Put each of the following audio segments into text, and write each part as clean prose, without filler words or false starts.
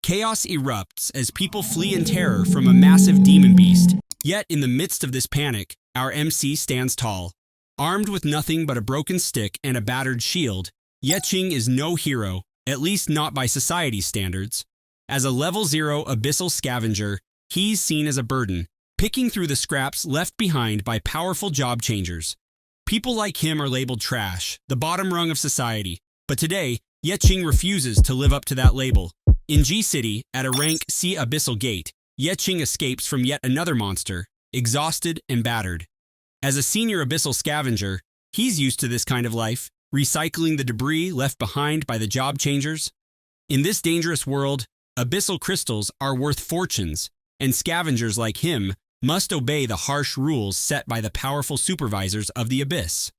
Chaos erupts as people flee in terror from a massive demon beast. Yet, in the midst of this panic, our MC stands tall. Armed with nothing but a broken stick and a battered shield, Qing is no hero, at least not by society's standards. As a level 0 abyssal scavenger, he's seen as a burden, picking through the scraps left behind by powerful job changers. People like him are labeled trash, the bottom rung of society. But today, Qing refuses to live up to that label. In G-City, at a rank C abyssal gate, Qing escapes from yet another monster, exhausted and battered. As a senior abyssal scavenger, he's used to this kind of life, recycling the debris left behind by the job changers. In this dangerous world, abyssal crystals are worth fortunes, and scavengers like him must obey the harsh rules set by the powerful supervisors of the abyss.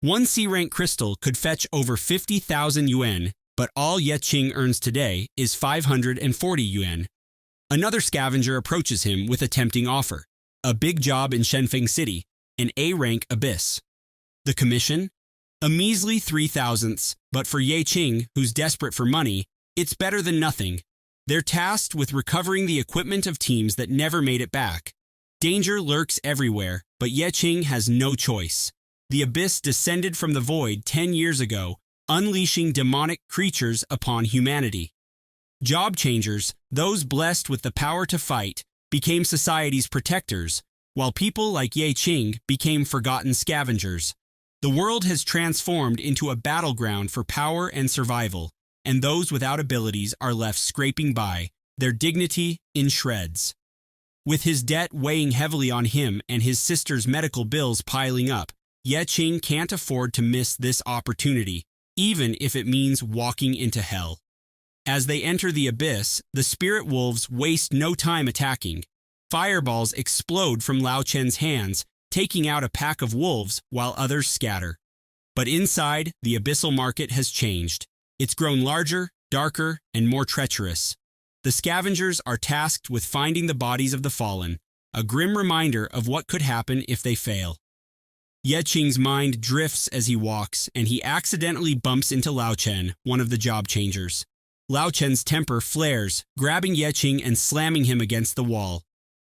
One C-rank crystal could fetch over 50,000 yuan, but all Qing earns today is 540 yuan. Another scavenger approaches him with a tempting offer, a big job in Shenfeng City, an A-rank abyss. The commission? A measly 3,000ths, but for Qing, who's desperate for money, it's better than nothing. They're tasked with recovering the equipment of teams that never made it back. Danger lurks everywhere, but Qing has no choice. The abyss descended from the void 10 years ago, unleashing demonic creatures upon humanity. Job changers, those blessed with the power to fight, became society's protectors, while people like Qing became forgotten scavengers. The world has transformed into a battleground for power and survival, and those without abilities are left scraping by, their dignity in shreds. With his debt weighing heavily on him and his sister's medical bills piling up, Qing can't afford to miss this opportunity, even if it means walking into hell. As they enter the abyss, the spirit wolves waste no time attacking. Fireballs explode from Lao Chen's hands, taking out a pack of wolves while others scatter. But inside, the abyssal market has changed. It's grown larger, darker, and more treacherous. The scavengers are tasked with finding the bodies of the fallen, a grim reminder of what could happen if they fail. Qing's mind drifts as he walks, and he accidentally bumps into Lao Chen, one of the job changers. Lao Chen's temper flares, grabbing Qing and slamming him against the wall.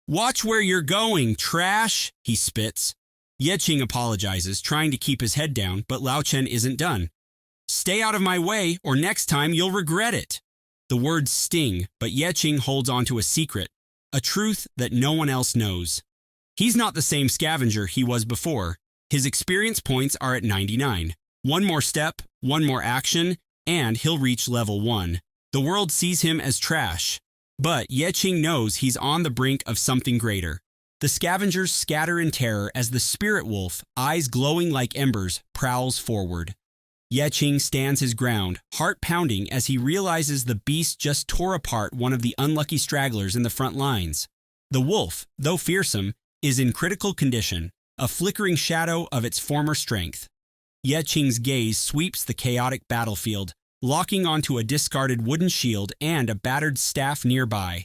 "Watch where you're going, trash!" he spits. Qing apologizes, trying to keep his head down, but Lao Chen isn't done. "Stay out of my way, or next time you'll regret it." The words sting, but Qing holds on to a secret, a truth that no one else knows. He's not the same scavenger he was before. His experience points are at 99. One more step, one more action, and he'll reach level 1. The world sees him as trash. But Qing knows he's on the brink of something greater. The scavengers scatter in terror as the spirit wolf, eyes glowing like embers, prowls forward. Qing stands his ground, heart pounding as he realizes the beast just tore apart one of the unlucky stragglers in the front lines. The wolf, though fearsome, is in critical condition, a flickering shadow of its former strength. Qing's gaze sweeps the chaotic battlefield, locking onto a discarded wooden shield and a battered staff nearby.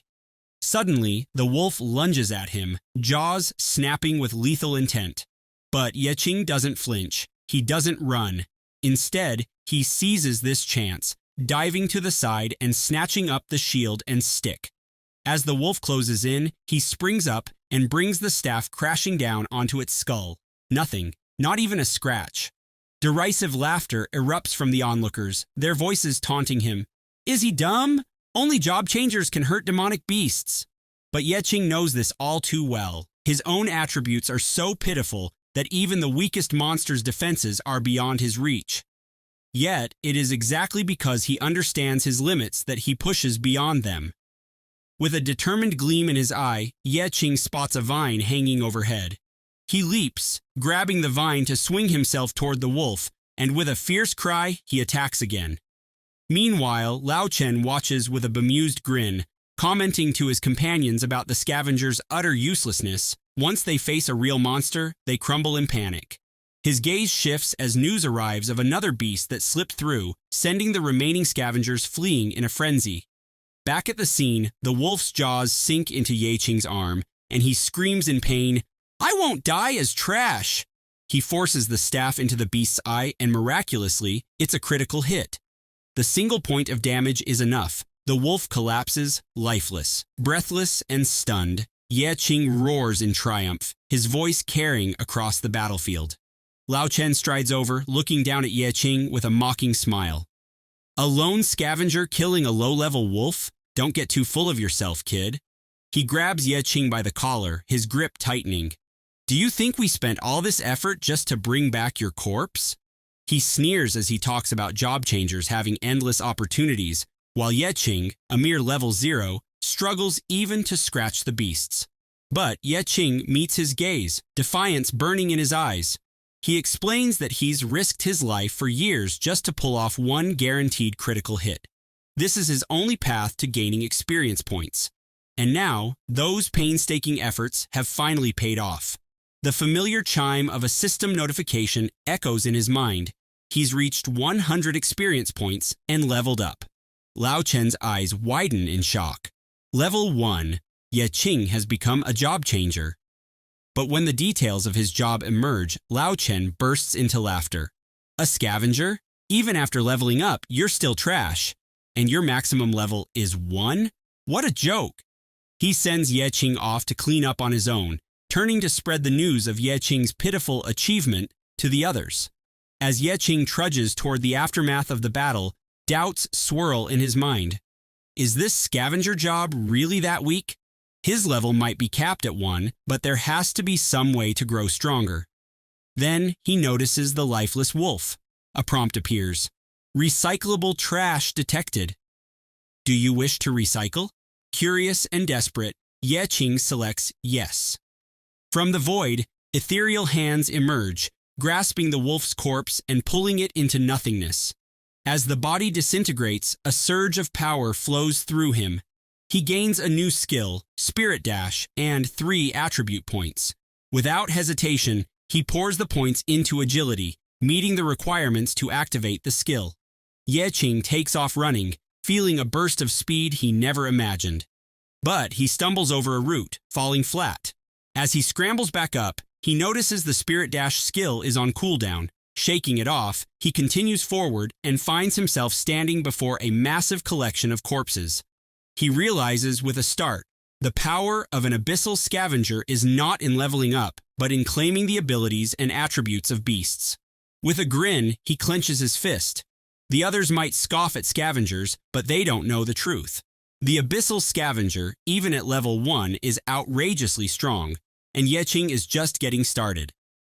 Suddenly, the wolf lunges at him, jaws snapping with lethal intent. But Qing doesn't flinch. He doesn't run. Instead, he seizes this chance, diving to the side and snatching up the shield and stick. As the wolf closes in, he springs up and brings the staff crashing down onto its skull. Nothing, not even a scratch. Derisive laughter erupts from the onlookers, their voices taunting him. Is he dumb? Only job changers can hurt demonic beasts. But Qing knows this all too well. His own attributes are so pitiful that even the weakest monster's defenses are beyond his reach. Yet, it is exactly because he understands his limits that he pushes beyond them. With a determined gleam in his eye, Qing spots a vine hanging overhead. He leaps, grabbing the vine to swing himself toward the wolf, and with a fierce cry, he attacks again. Meanwhile, Lao Chen watches with a bemused grin, commenting to his companions about the scavenger's utter uselessness. Once they face a real monster, they crumble in panic. His gaze shifts as news arrives of another beast that slipped through, sending the remaining scavengers fleeing in a frenzy. Back at the scene, the wolf's jaws sink into Qing's arm, and he screams in pain, "I won't die as trash!" He forces the staff into the beast's eye, and miraculously, it's a critical hit. The single point of damage is enough. The wolf collapses, lifeless. Breathless and stunned, Ye Qing roars in triumph, his voice carrying across the battlefield. Lao Chen strides over, looking down at Ye Qing with a mocking smile. A lone scavenger killing a low-level wolf? Don't get too full of yourself, kid. He grabs Ye Qing by the collar, his grip tightening. Do you think we spent all this effort just to bring back your corpse? He sneers as he talks about job changers having endless opportunities, while Ye Qing, a mere level 0, struggles even to scratch the beasts. But Ye Qing meets his gaze, defiance burning in his eyes. He explains that he's risked his life for years just to pull off one guaranteed critical hit. This is his only path to gaining experience points. And now, those painstaking efforts have finally paid off. The familiar chime of a system notification echoes in his mind. He's reached 100 experience points and leveled up. Lao Chen's eyes widen in shock. Level 1, Ye Qing has become a job changer. But when the details of his job emerge, Lao Chen bursts into laughter. A scavenger? Even after leveling up, you're still trash. And your maximum level is 1? What a joke! He sends Ye Qing off to clean up on his own, turning to spread the news of Ye Qing's pitiful achievement to the others. As Ye Qing trudges toward the aftermath of the battle, doubts swirl in his mind. Is this scavenger job really that weak? His level might be capped at 1, but there has to be some way to grow stronger. Then he notices the lifeless wolf. A prompt appears. Recyclable trash detected. Do you wish to recycle? Curious and desperate, Ye Qing selects yes. From the void, ethereal hands emerge, grasping the wolf's corpse and pulling it into nothingness. As the body disintegrates, a surge of power flows through him. He gains a new skill, Spirit Dash, and 3 attribute points. Without hesitation, he pours the points into agility, meeting the requirements to activate the skill. Ye Qing takes off running, feeling a burst of speed he never imagined. But he stumbles over a root, falling flat. As he scrambles back up, he notices the Spirit Dash skill is on cooldown. Shaking it off, he continues forward and finds himself standing before a massive collection of corpses. He realizes with a start, the power of an abyssal scavenger is not in leveling up, but in claiming the abilities and attributes of beasts. With a grin, he clenches his fist. The others might scoff at scavengers, but they don't know the truth. The abyssal scavenger, even at level 1, is outrageously strong, and Ye Qing is just getting started.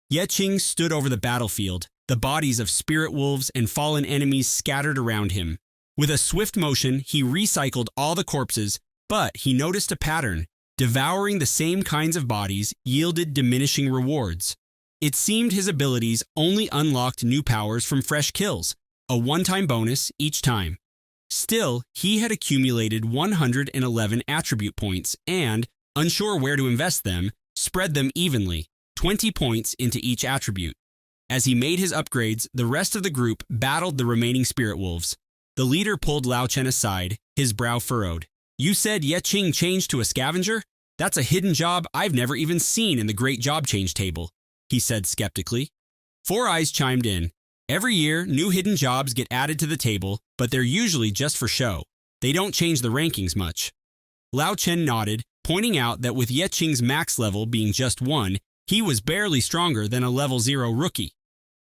Ye Qing stood over the battlefield, the bodies of spirit wolves and fallen enemies scattered around him. With a swift motion, he recycled all the corpses, but he noticed a pattern. Devouring the same kinds of bodies yielded diminishing rewards. It seemed his abilities only unlocked new powers from fresh kills, a one-time bonus each time. Still, he had accumulated 111 attribute points and, unsure where to invest them, spread them evenly, 20 points into each attribute. As he made his upgrades, the rest of the group battled the remaining spirit wolves. The leader pulled Lao Chen aside, his brow furrowed. You said Ye Qing changed to a scavenger? That's a hidden job I've never even seen in the Great Job Change table, he said skeptically. Four Eyes chimed in. Every year, new hidden jobs get added to the table, but they're usually just for show. They don't change the rankings much. Lao Chen nodded, pointing out that with Ye Qing's max level being just 1, he was barely stronger than a level 0 rookie.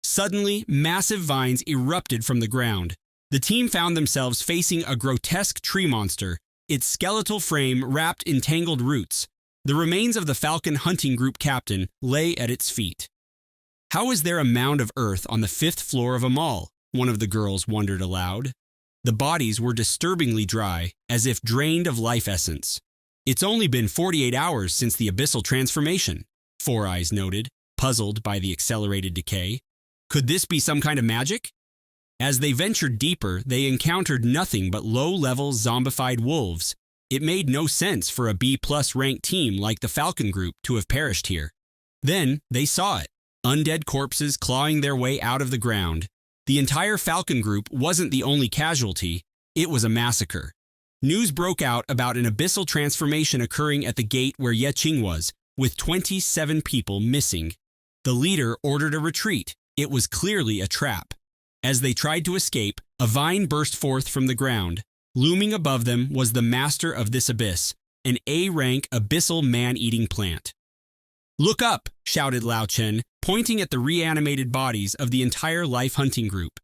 Suddenly, massive vines erupted from the ground. The team found themselves facing a grotesque tree monster, its skeletal frame wrapped in tangled roots. The remains of the falcon hunting group captain lay at its feet. How is there a mound of earth on the 5th floor of a mall? One of the girls wondered aloud. The bodies were disturbingly dry, as if drained of life essence. It's only been 48 hours since the abyssal transformation, Four Eyes noted, puzzled by the accelerated decay. Could this be some kind of magic? As they ventured deeper, they encountered nothing but low-level zombified wolves. It made no sense for a B+ ranked team like the Falcon Group to have perished here. Then they saw it. Undead corpses clawing their way out of the ground. The entire Falcon Group wasn't the only casualty, it was a massacre. News broke out about an abyssal transformation occurring at the gate where Ye Qing was, with 27 people missing. The leader ordered a retreat. It was clearly a trap. As they tried to escape, a vine burst forth from the ground. Looming above them was the master of this abyss, an A-rank abyssal man-eating plant. "Look up!" shouted Lao Chen, pointing at the reanimated bodies of the entire life-hunting group.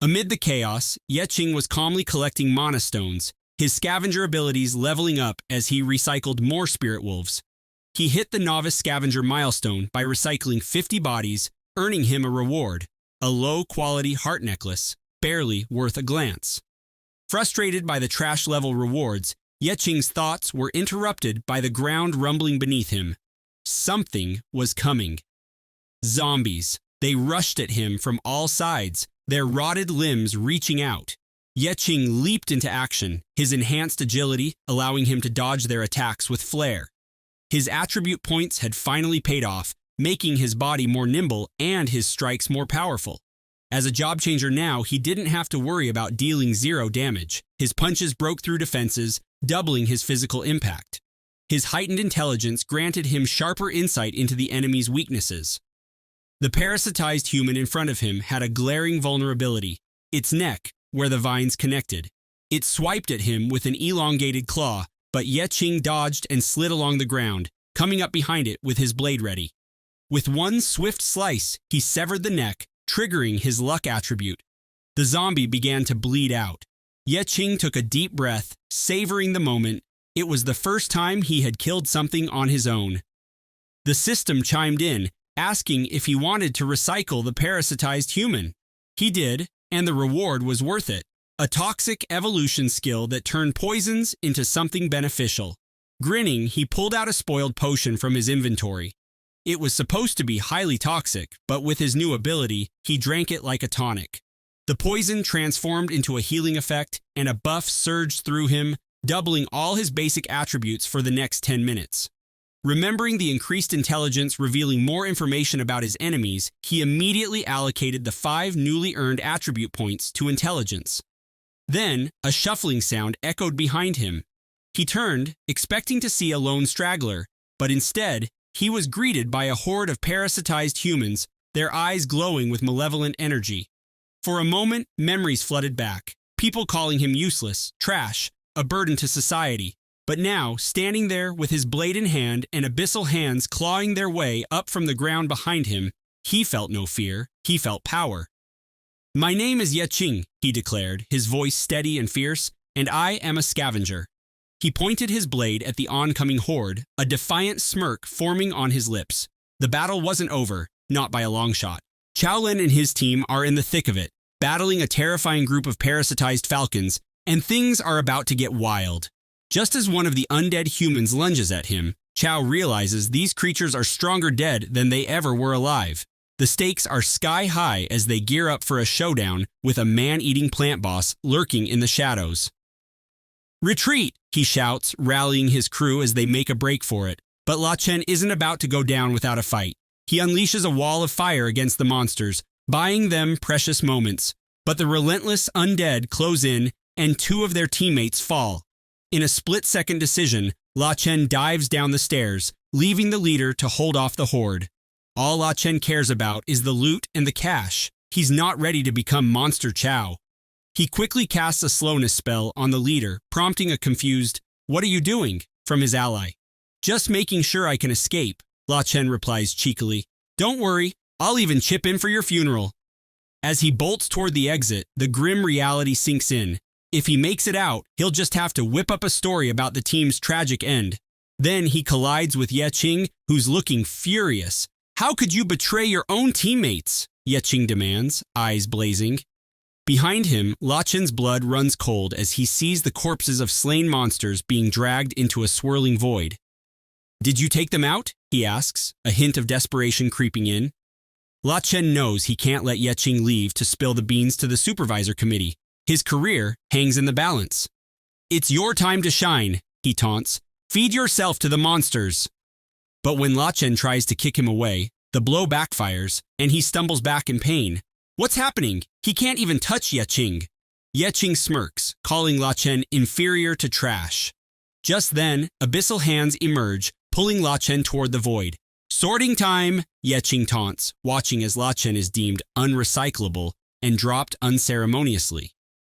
Amid the chaos, Ye Qing was calmly collecting mana stones, his scavenger abilities leveling up as he recycled more spirit wolves. He hit the novice scavenger milestone by recycling 50 bodies, earning him a reward, a low-quality heart necklace, barely worth a glance. Frustrated by the trash-level rewards, Ye Qing's thoughts were interrupted by the ground rumbling beneath him. Something was coming. Zombies. They rushed at him from all sides, their rotted limbs reaching out. Ye Qing leaped into action, his enhanced agility allowing him to dodge their attacks with flair. His attribute points had finally paid off, making his body more nimble and his strikes more powerful. As a job changer now, he didn't have to worry about dealing 0 damage. His punches broke through defenses, doubling his physical impact. His heightened intelligence granted him sharper insight into the enemy's weaknesses. The parasitized human in front of him had a glaring vulnerability, its neck, where the vines connected. It swiped at him with an elongated claw, but Ye Qing dodged and slid along the ground, coming up behind it with his blade ready. With one swift slice, he severed the neck, triggering his luck attribute. The zombie began to bleed out. Ye Qing took a deep breath, savoring the moment. It was the first time he had killed something on his own. The system chimed in, asking if he wanted to recycle the parasitized human. He did, and the reward was worth it. A toxic evolution skill that turned poisons into something beneficial. Grinning, he pulled out a spoiled potion from his inventory. It was supposed to be highly toxic, but with his new ability, he drank it like a tonic. The poison transformed into a healing effect, and a buff surged through him, doubling all his basic attributes for the next 10 minutes. Remembering the increased intelligence revealing more information about his enemies, he immediately allocated the 5 newly earned attribute points to intelligence. Then, a shuffling sound echoed behind him. He turned, expecting to see a lone straggler, but instead, he was greeted by a horde of parasitized humans, their eyes glowing with malevolent energy. For a moment, memories flooded back, people calling him useless, trash, a burden to society. But now, standing there with his blade in hand and abyssal hands clawing their way up from the ground behind him, he felt no fear, he felt power. "My name is Ye Qing," he declared, his voice steady and fierce, "and I am a scavenger." He pointed his blade at the oncoming horde, a defiant smirk forming on his lips. The battle wasn't over, not by a long shot. Qiaolin and his team are in the thick of it, battling a terrifying group of parasitized falcons, and things are about to get wild. Just as one of the undead humans lunges at him, Qiao realizes these creatures are stronger dead than they ever were alive. The stakes are sky high as they gear up for a showdown with a man-eating plant boss lurking in the shadows. "Retreat!" he shouts, rallying his crew as they make a break for it. But Lao Chen isn't about to go down without a fight. He unleashes a wall of fire against the monsters, buying them precious moments. But the relentless undead close in, and 2 of their teammates fall. In a split-second decision, Lao Chen dives down the stairs, leaving the leader to hold off the horde. All Lao Chen cares about is the loot and the cash. He's not ready to become Monster Chow. He quickly casts a slowness spell on the leader, prompting a confused, "What are you doing?" from his ally. "Just making sure I can escape," Lao Chen replies cheekily. "Don't worry, I'll even chip in for your funeral." As he bolts toward the exit, the grim reality sinks in. If he makes it out, he'll just have to whip up a story about the team's tragic end. Then he collides with Ye Qing, who's looking furious. "How could you betray your own teammates?" Ye Qing demands, eyes blazing. Behind him, Lao Chen's blood runs cold as he sees the corpses of slain monsters being dragged into a swirling void. "Did you take them out?" he asks, a hint of desperation creeping in. Lao Chen knows he can't let Ye Qing leave to spill the beans to the supervisor committee. His career hangs in the balance. "It's your time to shine," he taunts. "Feed yourself to the monsters." But when Lao Chen tries to kick him away, the blow backfires, and he stumbles back in pain. What's happening? He can't even touch Ye Qing. Ye Qing smirks, calling Lao Chen inferior to trash. Just then, abyssal hands emerge, pulling Lao Chen toward the void. "Sorting time," Ye Qing taunts, watching as Lao Chen is deemed unrecyclable and dropped unceremoniously.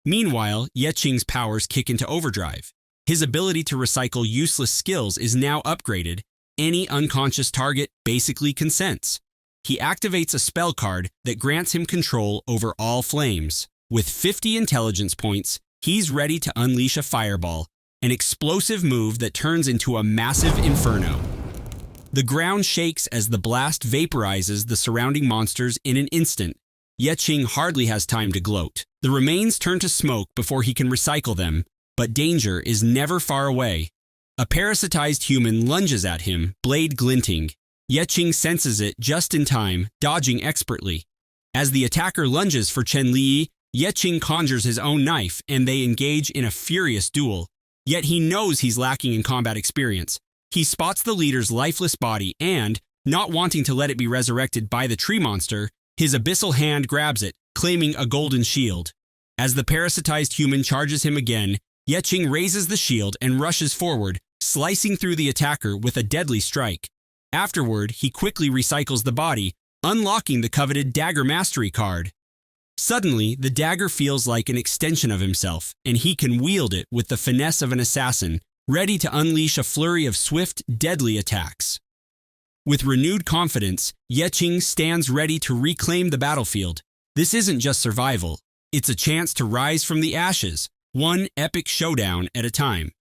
Meanwhile, Ye Qing's powers kick into overdrive. His ability to recycle useless skills is now upgraded. Any unconscious target basically consents. He activates a spell card that grants him control over all flames. With 50 intelligence points, he's ready to unleash a fireball, an explosive move that turns into a massive inferno. The ground shakes as the blast vaporizes the surrounding monsters in an instant. Ye Qing hardly has time to gloat. The remains turn to smoke before he can recycle them, but danger is never far away. A parasitized human lunges at him, blade glinting. Ye Qing senses it just in time, dodging expertly. As the attacker lunges for Chen Li, Ye Qing conjures his own knife and they engage in a furious duel. Yet he knows he's lacking in combat experience. He spots the leader's lifeless body and, not wanting to let it be resurrected by the tree monster, his abyssal hand grabs it, claiming a golden shield. As the parasitized human charges him again, Ye Qing raises the shield and rushes forward, slicing through the attacker with a deadly strike. Afterward, he quickly recycles the body, unlocking the coveted Dagger Mastery card. Suddenly, the dagger feels like an extension of himself, and he can wield it with the finesse of an assassin, ready to unleash a flurry of swift, deadly attacks. With renewed confidence, Ye Qing stands ready to reclaim the battlefield. This isn't just survival, it's a chance to rise from the ashes, one epic showdown at a time.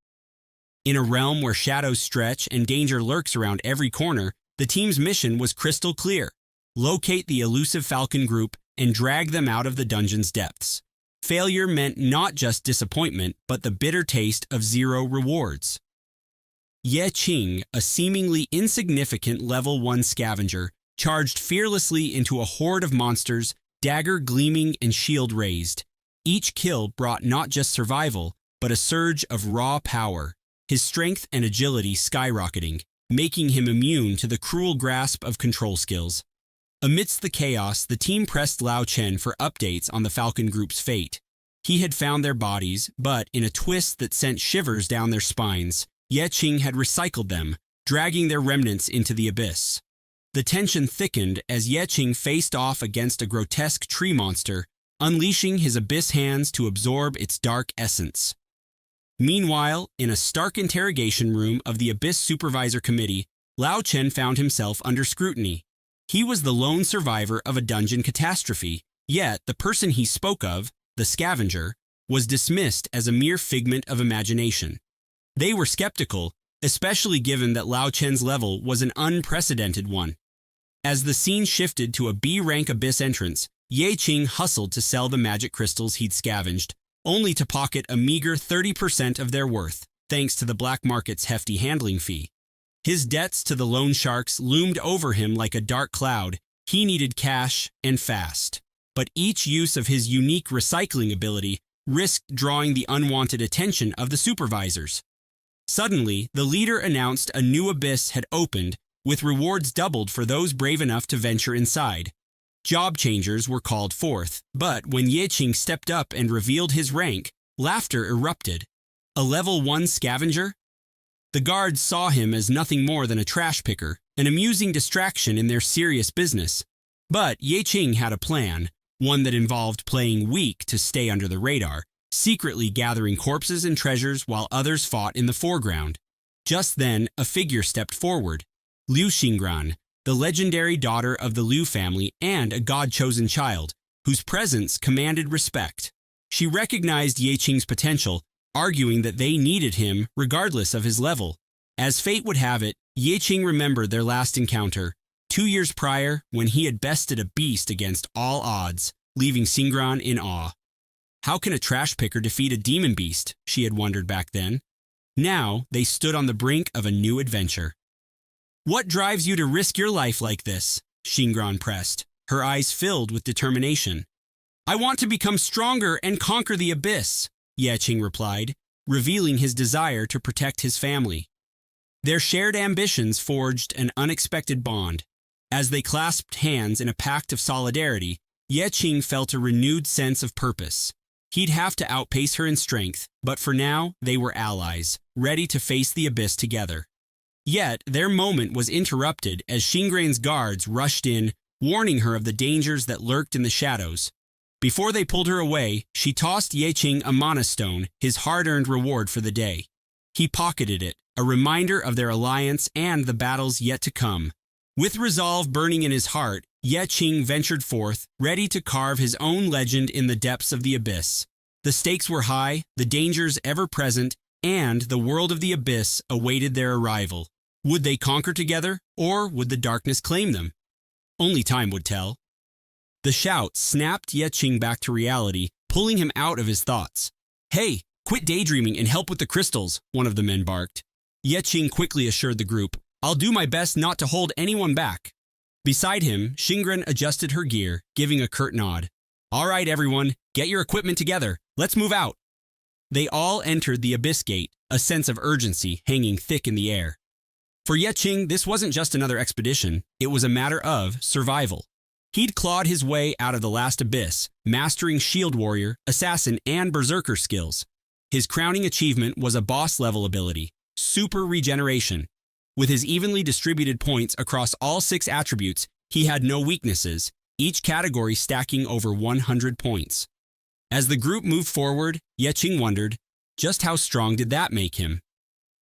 In a realm where shadows stretch and danger lurks around every corner, the team's mission was crystal clear. Locate the elusive Falcon group and drag them out of the dungeon's depths. Failure meant not just disappointment, but the bitter taste of zero rewards. Ye Qing, a seemingly insignificant level 1 scavenger, charged fearlessly into a horde of monsters, dagger gleaming and shield raised. Each kill brought not just survival, but a surge of raw power, his strength and agility skyrocketing, making him immune to the cruel grasp of control skills. Amidst the chaos, the team pressed Lao Chen for updates on the Falcon group's fate. He had found their bodies, but in a twist that sent shivers down their spines, Ye Qing had recycled them, dragging their remnants into the abyss. The tension thickened as Ye Qing faced off against a grotesque tree monster, unleashing his abyss hands to absorb its dark essence. Meanwhile, in a stark interrogation room of the Abyss Supervisor Committee, Lao Chen found himself under scrutiny. He was the lone survivor of a dungeon catastrophe, yet the person he spoke of, the scavenger, was dismissed as a mere figment of imagination. They were skeptical, especially given that Lao Chen's level was an unprecedented one. As the scene shifted to a B-rank Abyss entrance, Ye Qing hustled to sell the magic crystals he'd scavenged, only to pocket a meager 30% of their worth, thanks to the black market's hefty handling fee. His debts to the loan sharks loomed over him like a dark cloud. He needed cash and fast. But each use of his unique recycling ability risked drawing the unwanted attention of the supervisors. Suddenly, the leader announced a new abyss had opened, with rewards doubled for those brave enough to venture inside. Job changers were called forth, but when Ye Qing stepped up and revealed his rank, laughter erupted. A level 1 scavenger? The guards saw him as nothing more than a trash picker, an amusing distraction in their serious business. But Ye Qing had a plan, one that involved playing weak to stay under the radar, secretly gathering corpses and treasures while others fought in the foreground. Just then, a figure stepped forward. Liu Xingran, the legendary daughter of the Liu family and a god-chosen child, whose presence commanded respect. She recognized Ye Qing's potential, arguing that they needed him regardless of his level. As fate would have it, Ye Qing remembered their last encounter, 2 years prior when he had bested a beast against all odds, leaving Xingran in awe. How can a trash picker defeat a demon beast? She had wondered back then. Now, they stood on the brink of a new adventure. What drives you to risk your life like this? Xingran pressed, her eyes filled with determination. I want to become stronger and conquer the abyss, Ye Qing replied, revealing his desire to protect his family. Their shared ambitions forged an unexpected bond. As they clasped hands in a pact of solidarity, Ye Qing felt a renewed sense of purpose. He'd have to outpace her in strength, but for now, they were allies, ready to face the abyss together. Yet, their moment was interrupted as Xingran's guards rushed in, warning her of the dangers that lurked in the shadows. Before they pulled her away, she tossed Ye Qing a mana stone, his hard-earned reward for the day. He pocketed it, a reminder of their alliance and the battles yet to come. With resolve burning in his heart, Ye Qing ventured forth, ready to carve his own legend in the depths of the abyss. The stakes were high, the dangers ever present, and the world of the abyss awaited their arrival. Would they conquer together, or would the darkness claim them? Only time would tell. The shout snapped Ye Qing back to reality, pulling him out of his thoughts. "Hey, quit daydreaming and help with the crystals," one of the men barked. Ye Qing quickly assured the group, "I'll do my best not to hold anyone back." Beside him, Xingran adjusted her gear, giving a curt nod. "All right, everyone, get your equipment together. Let's move out." They all entered the abyss gate, a sense of urgency hanging thick in the air. For Ye Qing, this wasn't just another expedition. It was a matter of survival. He'd clawed his way out of the last abyss, mastering shield warrior, assassin, and berserker skills. His crowning achievement was a boss-level ability, super regeneration. With his evenly distributed points across all 6 attributes, he had no weaknesses, each category stacking over 100 points. As the group moved forward, Ye Qing wondered, just how strong did that make him?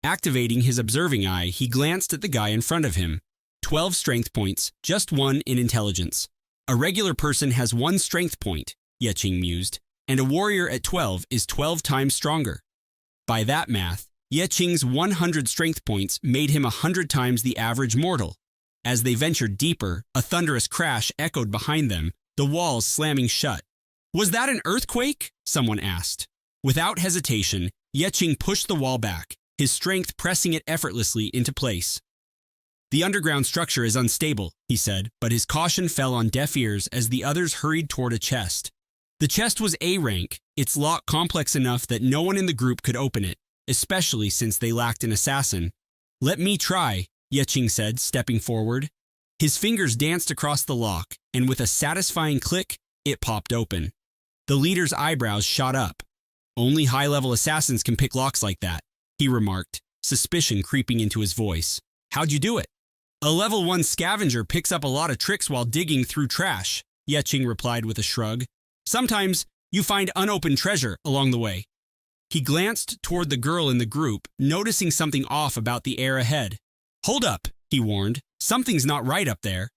Activating his observing eye, he glanced at the guy in front of him. 12 strength points, just 1 in intelligence. A regular person has 1 strength point, Ye Qing mused, and a warrior at 12 is 12 times stronger. By that math, Ye Qing's 100 strength points made him 100 times the average mortal. As they ventured deeper, a thunderous crash echoed behind them, the walls slamming shut. "Was that an earthquake?" someone asked. Without hesitation, Ye Qing pushed the wall back, his strength pressing it effortlessly into place. "The underground structure is unstable," he said, but his caution fell on deaf ears as the others hurried toward a chest. The chest was A rank, its lock complex enough that no one in the group could open it, especially since they lacked an assassin. "Let me try," Ye Qing said, stepping forward. His fingers danced across the lock, and with a satisfying click, it popped open. The leader's eyebrows shot up. "Only high-level assassins can pick locks like that," he remarked, suspicion creeping into his voice. "How'd you do it?" "A level 1 scavenger picks up a lot of tricks while digging through trash," Ye Qing replied with a shrug. "Sometimes you find unopened treasure along the way." He glanced toward the girl in the group, noticing something off about the air ahead. "Hold up," he warned. "Something's not right up there."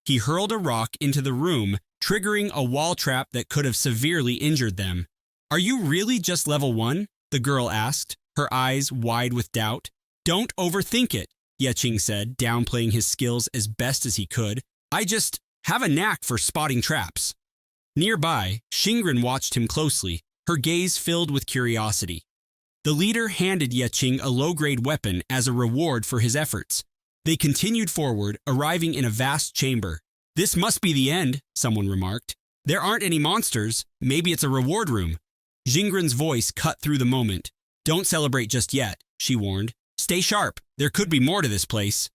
He hurled a rock into the room, triggering a wall trap that could have severely injured them. "Are you really just level 1? The girl asked, her eyes wide with doubt. "Don't overthink it," Ye Qing said, downplaying his skills as best as he could. "I just have a knack for spotting traps." Nearby, Xingran watched him closely, her gaze filled with curiosity. The leader handed Ye Qing a low-grade weapon as a reward for his efforts. They continued forward, arriving in a vast chamber. "This must be the end," someone remarked. "There aren't any monsters. Maybe it's a reward room." Xingran's voice cut through the moment. "Don't celebrate just yet," she warned. "Stay sharp. There could be more to this place."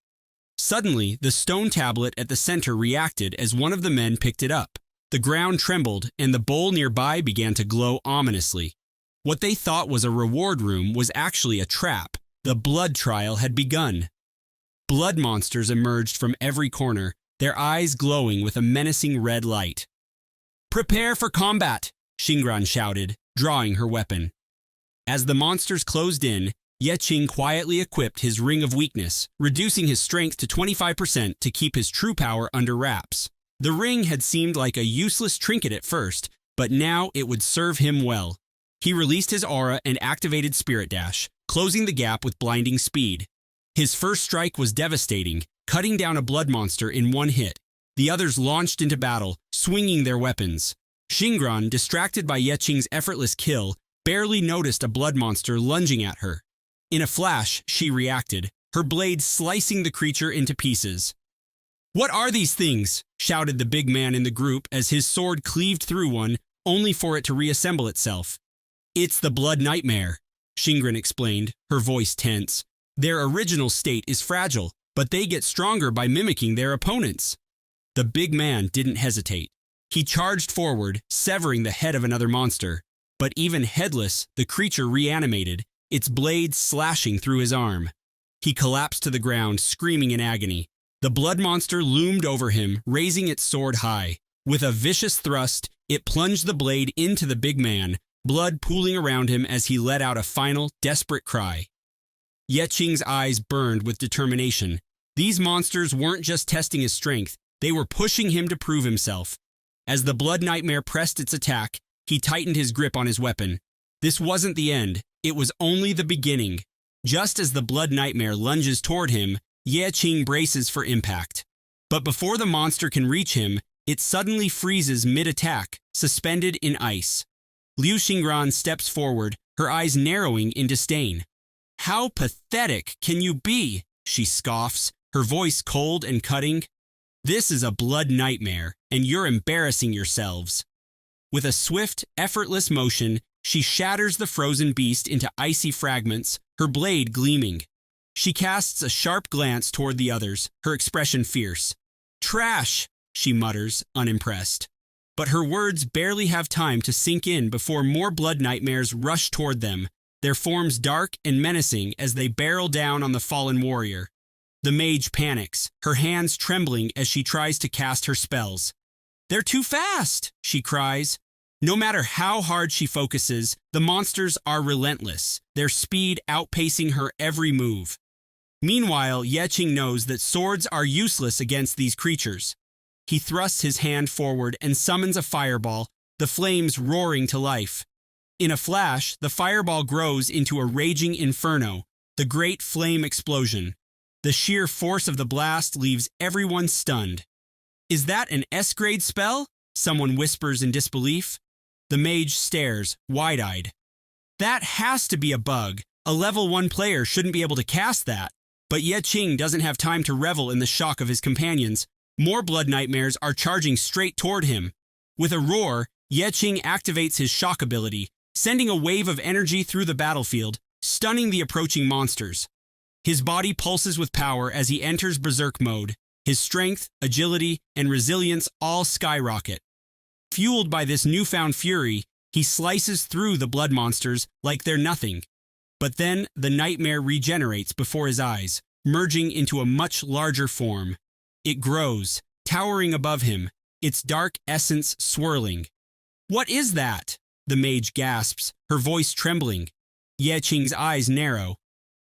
Suddenly, the stone tablet at the center reacted as one of the men picked it up. The ground trembled, and the bowl nearby began to glow ominously. What they thought was a reward room was actually a trap. The blood trial had begun. Blood monsters emerged from every corner, their eyes glowing with a menacing red light. "Prepare for combat," Xingran shouted, drawing her weapon. As the monsters closed in, Ye Qing quietly equipped his Ring of Weakness, reducing his strength to 25% to keep his true power under wraps. The ring had seemed like a useless trinket at first, but now it would serve him well. He released his aura and activated Spirit Dash, closing the gap with blinding speed. His first strike was devastating, cutting down a blood monster in one hit. The others launched into battle, swinging their weapons. Xingran, distracted by Ye Qing's effortless kill, barely noticed a blood monster lunging at her. In a flash, she reacted, her blade slicing the creature into pieces. "What are these things?" shouted the big man in the group as his sword cleaved through one, only for it to reassemble itself. "It's the blood nightmare," Xingran explained, her voice tense. "Their original state is fragile, but they get stronger by mimicking their opponents." The big man didn't hesitate. He charged forward, severing the head of another monster. But even headless, the creature reanimated, its blade slashing through his arm. He collapsed to the ground, screaming in agony. The blood monster loomed over him, raising its sword high. With a vicious thrust, It plunged the blade into the big man, blood pooling around him as he let out a final, desperate cry. Ye Qing's eyes burned with determination. These monsters weren't just testing his strength, they were pushing him to prove himself. As the blood nightmare pressed its attack, he tightened his grip on his weapon. This wasn't the end, it was only the beginning. Just as the blood nightmare lunges toward him, Ye Qing braces for impact. But before the monster can reach him, it suddenly freezes mid-attack, suspended in ice. Liu Xingran steps forward, her eyes narrowing in disdain. "How pathetic can you be?" she scoffs, her voice cold and cutting. "This is a blood nightmare, and you're embarrassing yourselves." With a swift, effortless motion, she shatters the frozen beast into icy fragments, her blade gleaming. She casts a sharp glance toward the others, her expression fierce. "Trash!" she mutters, unimpressed. But her words barely have time to sink in before more blood nightmares rush toward them, their forms dark and menacing as they barrel down on the fallen warrior. The mage panics, her hands trembling as she tries to cast her spells. "They're too fast!" she cries. No matter how hard she focuses, the monsters are relentless, their speed outpacing her every move. Meanwhile, Ye Qing knows that swords are useless against these creatures. He thrusts his hand forward and summons a fireball, the flames roaring to life. In a flash, the fireball grows into a raging inferno, the great flame explosion. The sheer force of the blast leaves everyone stunned. "Is that an S-grade spell?" someone whispers in disbelief. The mage stares, wide-eyed. "That has to be a bug. A level 1 player shouldn't be able to cast that." But Ye Qing doesn't have time to revel in the shock of his companions. More blood nightmares are charging straight toward him. With a roar, Ye Qing activates his shock ability, sending a wave of energy through the battlefield, stunning the approaching monsters. His body pulses with power as he enters berserk mode. His strength, agility, and resilience all skyrocket. Fueled by this newfound fury, he slices through the blood monsters like they're nothing. But then the nightmare regenerates before his eyes, merging into a much larger form. It grows, towering above him, its dark essence swirling. "What is that?" the mage gasps, her voice trembling. Ye Qing's eyes narrow.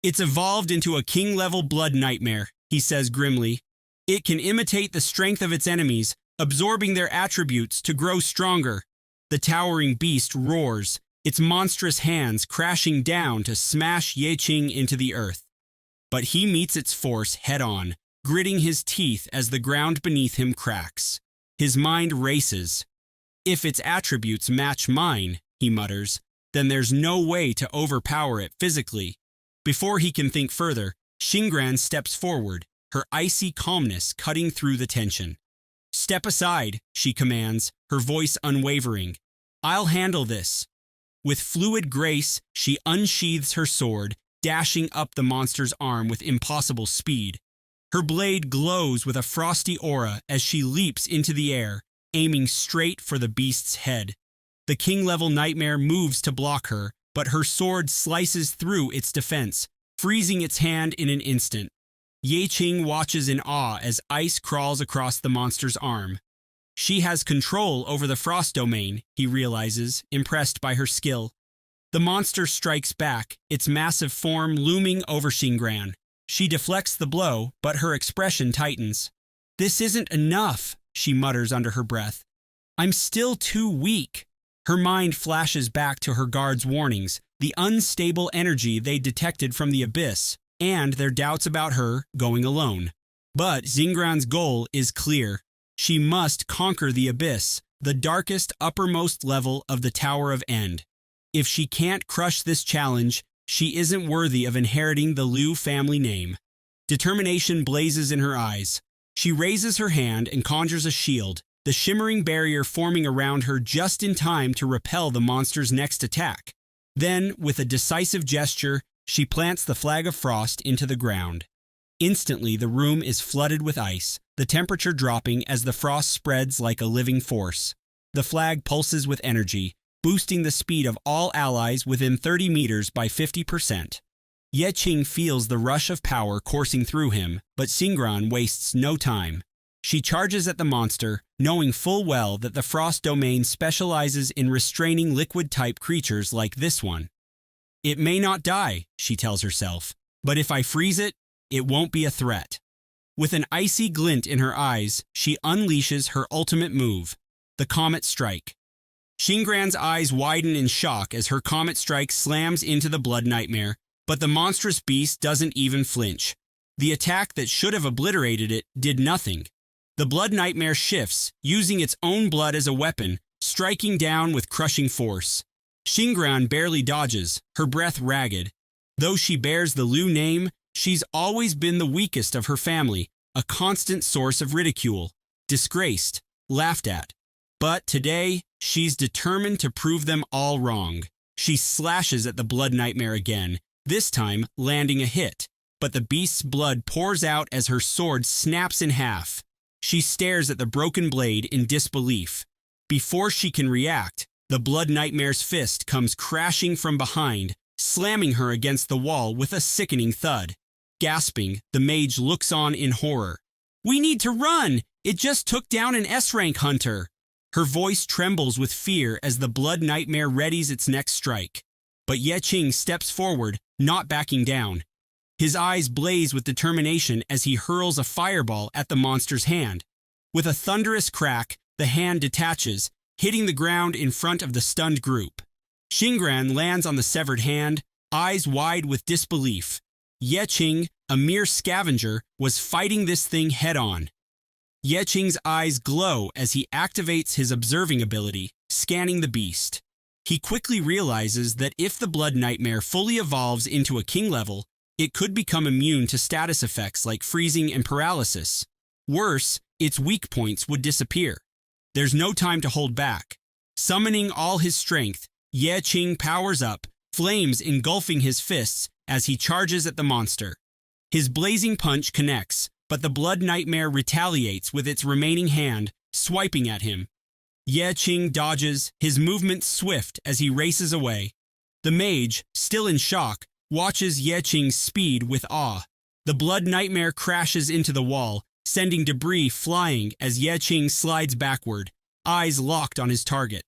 "It's evolved into a king-level blood nightmare," he says grimly. "It can imitate the strength of its enemies, absorbing their attributes to grow stronger." The towering beast roars, its monstrous hands crashing down to smash Ye Qing into the earth. But he meets its force head-on, gritting his teeth as the ground beneath him cracks. His mind races. "If its attributes match mine," he mutters, "then there's no way to overpower it physically." Before he can think further, Xingran steps forward, her icy calmness cutting through the tension. "Step aside," she commands, her voice unwavering. "I'll handle this." With fluid grace, she unsheathes her sword, dashing up the monster's arm with impossible speed. Her blade glows with a frosty aura as she leaps into the air, aiming straight for the beast's head. The king-level nightmare moves to block her, but her sword slices through its defense, freezing its hand in an instant. Ye Qing watches in awe as ice crawls across the monster's arm. She has control over the frost domain, he realizes, impressed by her skill. The monster strikes back, its massive form looming over Xingran. She deflects the blow, but her expression tightens. "This isn't enough," she mutters under her breath. "I'm still too weak." Her mind flashes back to her guards' warnings, the unstable energy they detected from the abyss, and their doubts about her going alone. But Xingran's goal is clear. She must conquer the abyss, the darkest uppermost level of the Tower of End. If she can't crush this challenge, she isn't worthy of inheriting the Liu family name. Determination blazes in her eyes. She raises her hand and conjures a shield, the shimmering barrier forming around her just in time to repel the monster's next attack. Then, with a decisive gesture, she plants the flag of frost into the ground. Instantly, the room is flooded with ice, the temperature dropping as the frost spreads like a living force. The flag pulses with energy, boosting the speed of all allies within 30 meters by 50%. Ye Qing feels the rush of power coursing through him, but Xingran wastes no time. She charges at the monster, knowing full well that the frost domain specializes in restraining liquid-type creatures like this one. It may not die, she tells herself, but if I freeze it, it won't be a threat. With an icy glint in her eyes, she unleashes her ultimate move, the Comet Strike. Xingran's eyes widen in shock as her Comet Strike slams into the Blood Nightmare, but the monstrous beast doesn't even flinch. The attack that should have obliterated it did nothing. The Blood Nightmare shifts, using its own blood as a weapon, striking down with crushing force. Xingran barely dodges, her breath ragged. Though she bears the Lu name, she's always been the weakest of her family, a constant source of ridicule, disgraced, laughed at. But today, she's determined to prove them all wrong. She slashes at the Blood Nightmare again, this time landing a hit, but the beast's blood pours out as her sword snaps in half. She stares at the broken blade in disbelief. Before she can react, the Blood Nightmare's fist comes crashing from behind, slamming her against the wall with a sickening thud. Gasping, the mage looks on in horror. "We need to run! It just took down an S-rank hunter!" Her voice trembles with fear as the Blood Nightmare readies its next strike. But Ye Qing steps forward, not backing down. His eyes blaze with determination as he hurls a fireball at the monster's hand. With a thunderous crack, the hand detaches, hitting the ground in front of the stunned group. Xingran lands on the severed hand, eyes wide with disbelief. Ye Qing, a mere scavenger, was fighting this thing head-on. Ye Qing's eyes glow as he activates his observing ability, scanning the beast. He quickly realizes that if the Blood Nightmare fully evolves into a King level, it could become immune to status effects like freezing and paralysis. Worse, its weak points would disappear. There's no time to hold back. Summoning all his strength, Ye Qing powers up, flames engulfing his fists as he charges at the monster. His blazing punch connects, but the Blood Nightmare retaliates with its remaining hand, swiping at him. Ye Qing dodges, his movement swift as he races away. The mage, still in shock, watches Ye Qing's speed with awe. The Blood Nightmare crashes into the wall, sending debris flying as Ye Qing slides backward, eyes locked on his target.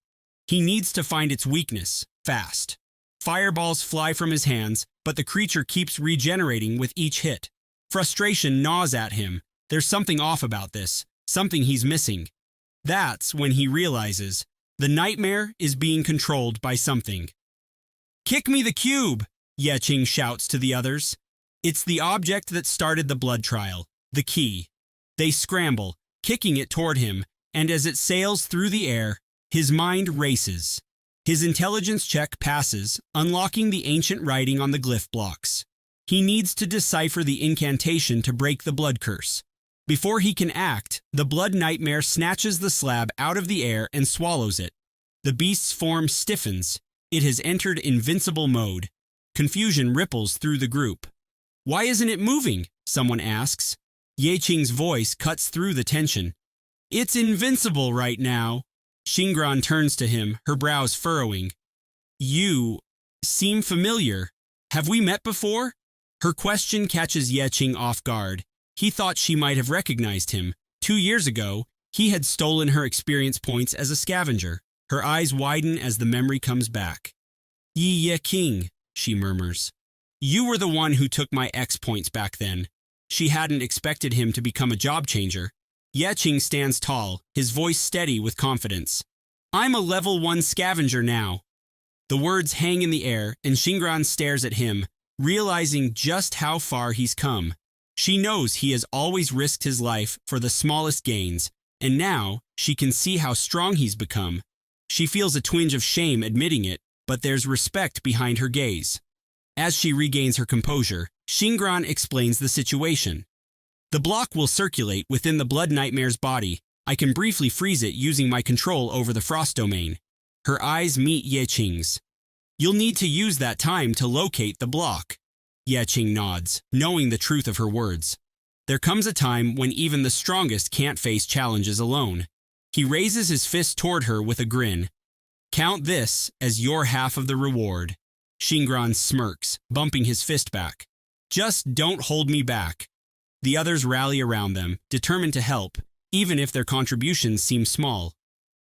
He needs to find its weakness, fast. Fireballs fly from his hands, but the creature keeps regenerating with each hit. Frustration gnaws at him. There's something off about this, something he's missing. That's when he realizes the nightmare is being controlled by something. "Kick me the cube!" Ye Qing shouts to the others. It's the object that started the blood trial, the key. They scramble, kicking it toward him, and as it sails through the air, his mind races. His intelligence check passes, unlocking the ancient writing on the glyph blocks. He needs to decipher the incantation to break the blood curse. Before he can act, the Blood Nightmare snatches the slab out of the air and swallows it. The beast's form stiffens. It has entered invincible mode. Confusion ripples through the group. "Why isn't it moving?" someone asks. Ye Qing's voice cuts through the tension. "It's invincible right now." Xingran turns to him, her brows furrowing. "You seem familiar. Have we met before?" Her question catches Ye Qing off guard. He thought she might have recognized him. 2 years ago, he had stolen her experience points as a scavenger. Her eyes widen as the memory comes back. Ye Qing," she murmurs. "You were the one who took my X points back then." She hadn't expected him to become a job changer. Ye Qing stands tall, his voice steady with confidence. "I'm a level 1 scavenger now." The words hang in the air, and Xingran stares at him, realizing just how far he's come. She knows he has always risked his life for the smallest gains, and now she can see how strong he's become. She feels a twinge of shame admitting it, but there's respect behind her gaze. As she regains her composure, Xingran explains the situation. "The block will circulate within the Blood Nightmare's body. I can briefly freeze it using my control over the frost domain." Her eyes meet Ye Qing's. "You'll need to use that time to locate the block." Ye Qing nods, knowing the truth of her words. There comes a time when even the strongest can't face challenges alone. He raises his fist toward her with a grin. "Count this as your half of the reward." Xingran smirks, bumping his fist back. "Just don't hold me back." The others rally around them, determined to help. even if their contributions seem small.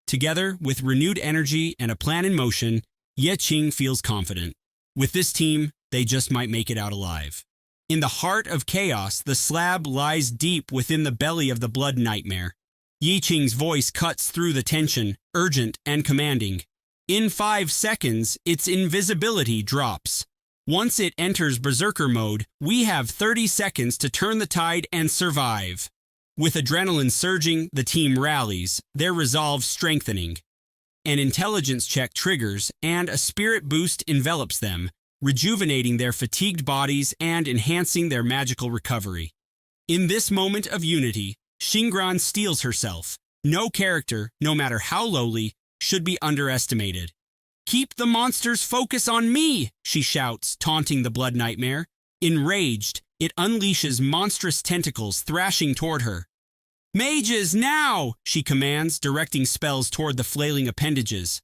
Together, with renewed energy and a plan in motion, Ye Qing feels confident. With this team, they just might make it out alive. In the heart of chaos, the slab lies deep within the belly of the blood nightmare. Ye Qing's voice cuts through the tension, urgent and commanding. In 5 seconds, its invisibility drops. Once it enters berserker mode, we have 30 seconds to turn the tide and survive. With adrenaline surging, the team rallies, their resolve strengthening. An intelligence check triggers, and a spirit boost envelops them, rejuvenating their fatigued bodies and enhancing their magical recovery. In this moment of unity, Xingran steels herself. No character, no matter how lowly, should be underestimated. "Keep the monster's focus on me," she shouts, taunting the blood nightmare. Enraged, it unleashes monstrous tentacles thrashing toward her. "Mages, now!" she commands, directing spells toward the flailing appendages.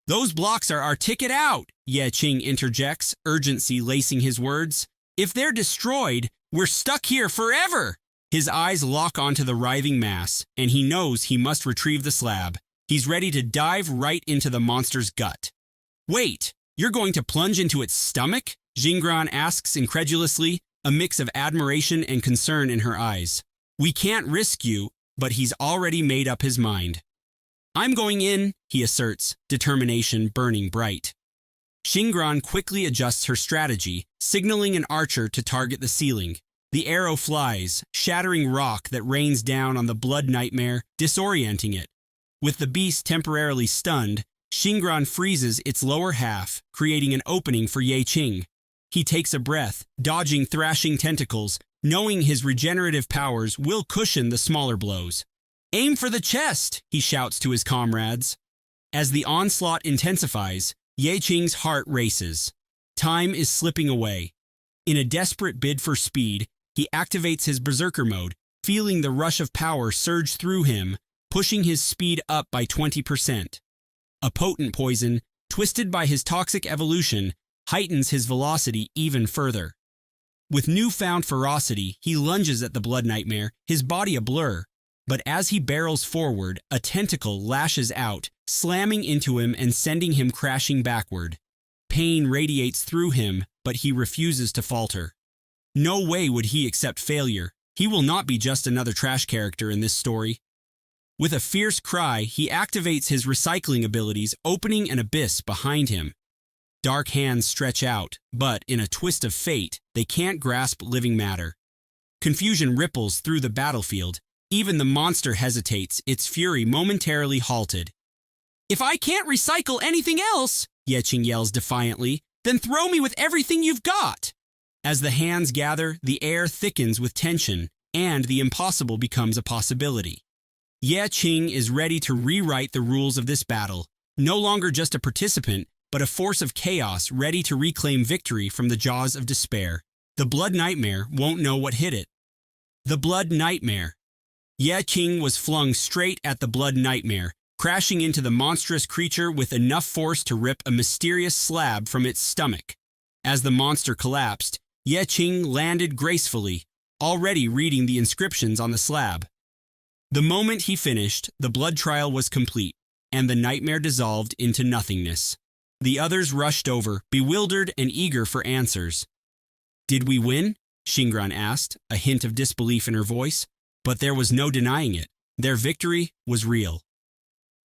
"Those blocks are our ticket out," Ye Qing interjects, urgency lacing his words. "If they're destroyed, we're stuck here forever." His eyes lock onto the writhing mass, and he knows he must retrieve the slab. He's ready to dive right into the monster's gut. "Wait, you're going to plunge into its stomach?" Xingran asks incredulously, a mix of admiration and concern in her eyes. "We can't risk you," but he's already made up his mind. "I'm going in," he asserts, determination burning bright. Xingran quickly adjusts her strategy, signaling an archer to target the ceiling. The arrow flies, shattering rock that rains down on the blood nightmare, disorienting it. With the beast temporarily stunned, Xingran freezes its lower half, creating an opening for Ye Qing. He takes a breath, dodging thrashing tentacles, knowing his regenerative powers will cushion the smaller blows. "Aim for the chest," he shouts to his comrades. As the onslaught intensifies, Ye Qing's heart races. Time is slipping away. In a desperate bid for speed, he activates his berserker mode, feeling the rush of power surge through him, pushing his speed up by 20%. A potent poison, twisted by his toxic evolution, heightens his velocity even further. With newfound ferocity, he lunges at the blood nightmare, his body a blur. But as he barrels forward, a tentacle lashes out, slamming into him and sending him crashing backward. Pain radiates through him, but he refuses to falter. No way would he accept failure. He will not be just another trash character in this story. With a fierce cry, he activates his recycling abilities, opening an abyss behind him. Dark hands stretch out, but in a twist of fate, they can't grasp living matter. Confusion ripples through the battlefield. Even the monster hesitates, its fury momentarily halted. "If I can't recycle anything else," Ye Qing yells defiantly, "then throw me with everything you've got." As the hands gather, the air thickens with tension, and the impossible becomes a possibility. Ye Qing is ready to rewrite the rules of this battle, no longer just a participant, but a force of chaos ready to reclaim victory from the jaws of despair. The blood nightmare won't know what hit it. The blood nightmare. Ye Qing was flung straight at the blood nightmare, crashing into the monstrous creature with enough force to rip a mysterious slab from its stomach. As the monster collapsed, Ye Qing landed gracefully, already reading the inscriptions on the slab. The moment he finished, the blood trial was complete, and the nightmare dissolved into nothingness. The others rushed over, bewildered and eager for answers. "Did we win?" Xingran asked, a hint of disbelief in her voice. But there was no denying it. Their victory was real.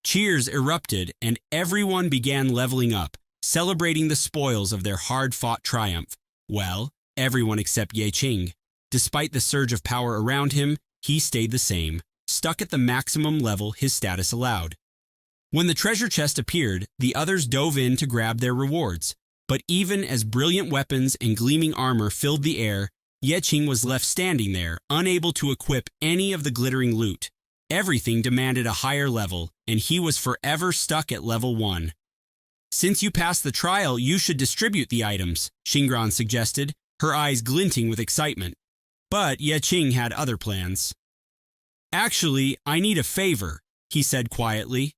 Cheers erupted, and everyone began leveling up, celebrating the spoils of their hard-fought triumph. Well, everyone except Ye Qing. Despite the surge of power around him, he stayed the same, stuck at the maximum level his status allowed. When the treasure chest appeared, the others dove in to grab their rewards. But even as brilliant weapons and gleaming armor filled the air, Ye Qing was left standing there, unable to equip any of the glittering loot. Everything demanded a higher level, and he was forever stuck at level 1. "Since you passed the trial, you should distribute the items," Xingran suggested, her eyes glinting with excitement. But Ye Qing had other plans. "Actually, I need a favor," he said quietly.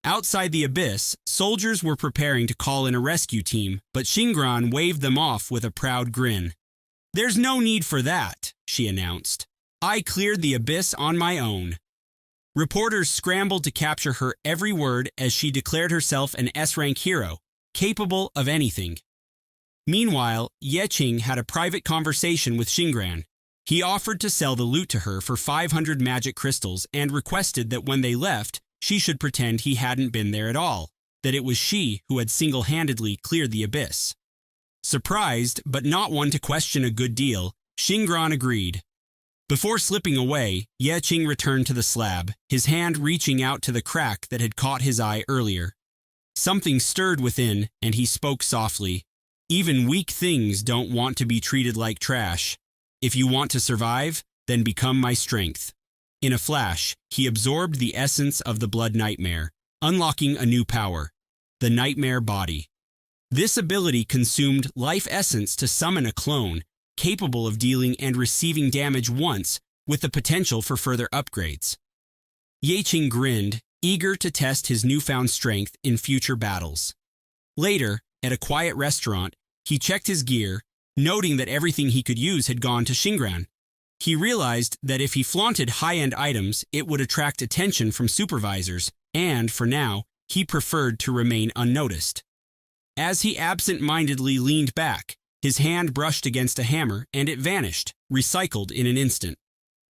Outside the abyss, soldiers were preparing to call in a rescue team, but Xingran waved them off with a proud grin. "There's no need for that," she announced. "I cleared the abyss on my own." Reporters scrambled to capture her every word as she declared herself an S-rank hero, capable of anything. Meanwhile, Qing had a private conversation with Xingran. He offered to sell the loot to her for 500 magic crystals and requested that when they left, she should pretend he hadn't been there at all, that it was she who had single-handedly cleared the abyss. Surprised, but not one to question a good deal, Xingran agreed. Before slipping away, Qing returned to the slab, his hand reaching out to the crack that had caught his eye earlier. Something stirred within, and he spoke softly. Even weak things don't want to be treated like trash. If you want to survive, then become my strength. In a flash, he absorbed the essence of the blood nightmare, unlocking a new power, the nightmare body. This ability consumed life essence to summon a clone, capable of dealing and receiving damage once, with the potential for further upgrades. Qing grinned, eager to test his newfound strength in future battles. Later, at a quiet restaurant, he checked his gear, noting that everything he could use had gone to Xingran. He realized that if he flaunted high-end items, it would attract attention from supervisors, and, for now, he preferred to remain unnoticed. As he absent-mindedly leaned back, his hand brushed against a hammer and it vanished, recycled in an instant.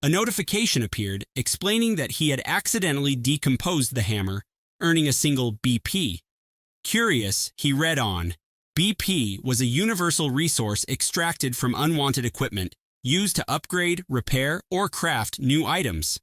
A notification appeared explaining that he had accidentally decomposed the hammer, earning a single BP. Curious, he read on. BP was a universal resource extracted from unwanted equipment, used to upgrade, repair, or craft new items.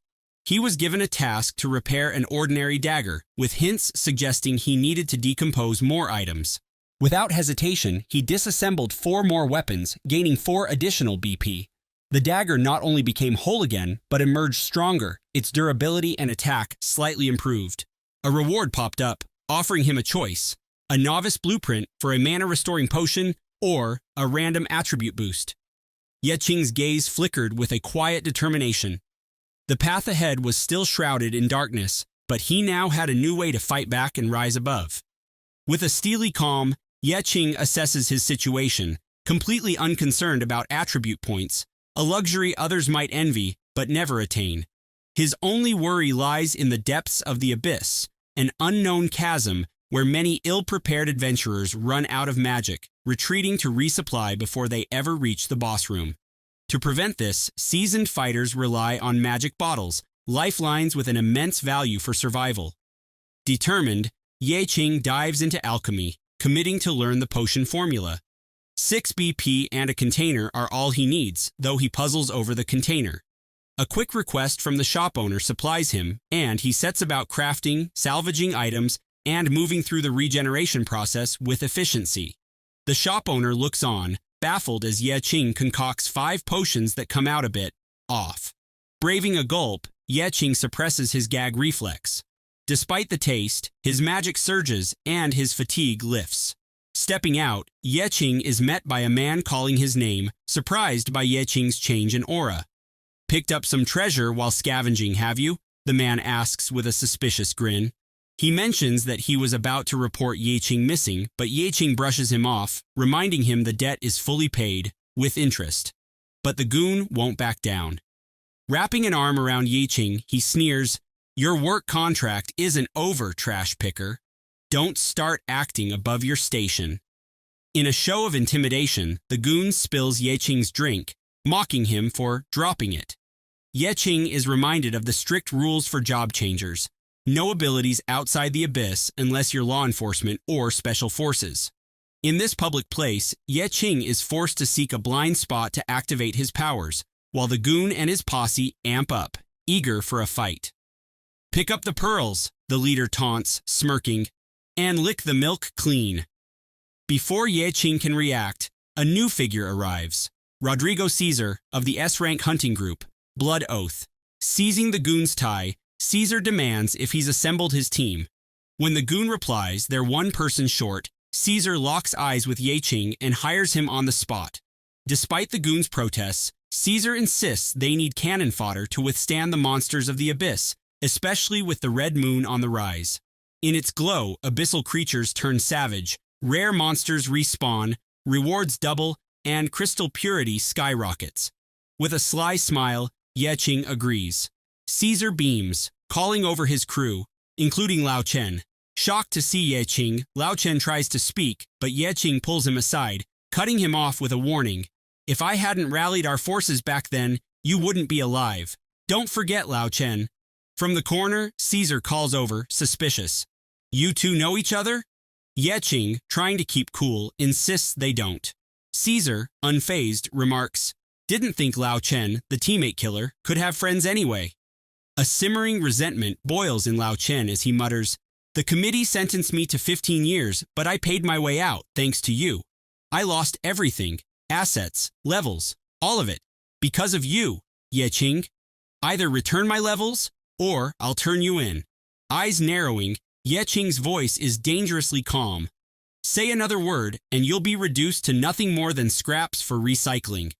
He was given a task to repair an ordinary dagger, with hints suggesting he needed to decompose more items. Without hesitation, he disassembled 4 more weapons, gaining 4 additional BP. The dagger not only became whole again, but emerged stronger, its durability and attack slightly improved. A reward popped up, offering him a choice: a novice blueprint for a mana-restoring potion or a random attribute boost. Qing's gaze flickered with a quiet determination. The path ahead was still shrouded in darkness, but he now had a new way to fight back and rise above. With a steely calm, Qing assesses his situation, completely unconcerned about attribute points, a luxury others might envy but never attain. His only worry lies in the depths of the abyss, an unknown chasm where many ill-prepared adventurers run out of magic, retreating to resupply before they ever reach the boss room. To prevent this, seasoned fighters rely on magic bottles, lifelines with an immense value for survival. Determined, Qing dives into alchemy, committing to learn the potion formula. 6 BP and a container are all he needs, though he puzzles over the container. A quick request from the shop owner supplies him, and he sets about crafting, salvaging items, and moving through the regeneration process with efficiency. The shop owner looks on, baffled as Qing concocts 5 potions that come out a bit off. Braving a gulp, Qing suppresses his gag reflex. Despite the taste, his magic surges and his fatigue lifts. Stepping out, Qing is met by a man calling his name, surprised by Qing's change in aura. "Picked up some treasure while scavenging, have you?" the man asks with a suspicious grin. He mentions that he was about to report Qing missing, but Qing brushes him off, reminding him the debt is fully paid, with interest. But the goon won't back down. Wrapping an arm around Qing, he sneers, "Your work contract isn't over, trash picker. Don't start acting above your station." In a show of intimidation, the goon spills Qing's drink, mocking him for dropping it. Qing is reminded of the strict rules for job changers. No abilities outside the abyss unless you're law enforcement or special forces. In this public place, Qing is forced to seek a blind spot to activate his powers, while the goon and his posse amp up, eager for a fight. "Pick up the pearls," the leader taunts, smirking, "and lick the milk clean." Before Qing can react, a new figure arrives. Rodrigo Caesar of the S-rank hunting group, Blood Oath. Seizing the goon's tie, Caesar demands if he's assembled his team. When the goon replies they're one person short, Caesar locks eyes with Qing and hires him on the spot. Despite the goon's protests, Caesar insists they need cannon fodder to withstand the monsters of the abyss, especially with the red moon on the rise. In its glow, abyssal creatures turn savage, rare monsters respawn, rewards double, and crystal purity skyrockets. With a sly smile, Qing agrees. Caesar beams, calling over his crew, including Lao Chen. Shocked to see Ye Qing, Lao Chen tries to speak, but Ye Qing pulls him aside, cutting him off with a warning. If I hadn't rallied our forces back then, you wouldn't be alive. Don't forget, Lao Chen. From the corner, Caesar calls over, suspicious. You two know each other? Ye Qing, trying to keep cool, insists they don't. Caesar, unfazed, remarks, didn't think Lao Chen, the teammate killer, could have friends anyway. A simmering resentment boils in Lao Chen as he mutters, the committee sentenced me to 15 years, but I paid my way out, thanks to you. I lost everything, assets, levels, all of it, because of you, Ye Qing. Either return my levels, or I'll turn you in. Eyes narrowing, Ye Qing's voice is dangerously calm. Say another word, and you'll be reduced to nothing more than scraps for recycling.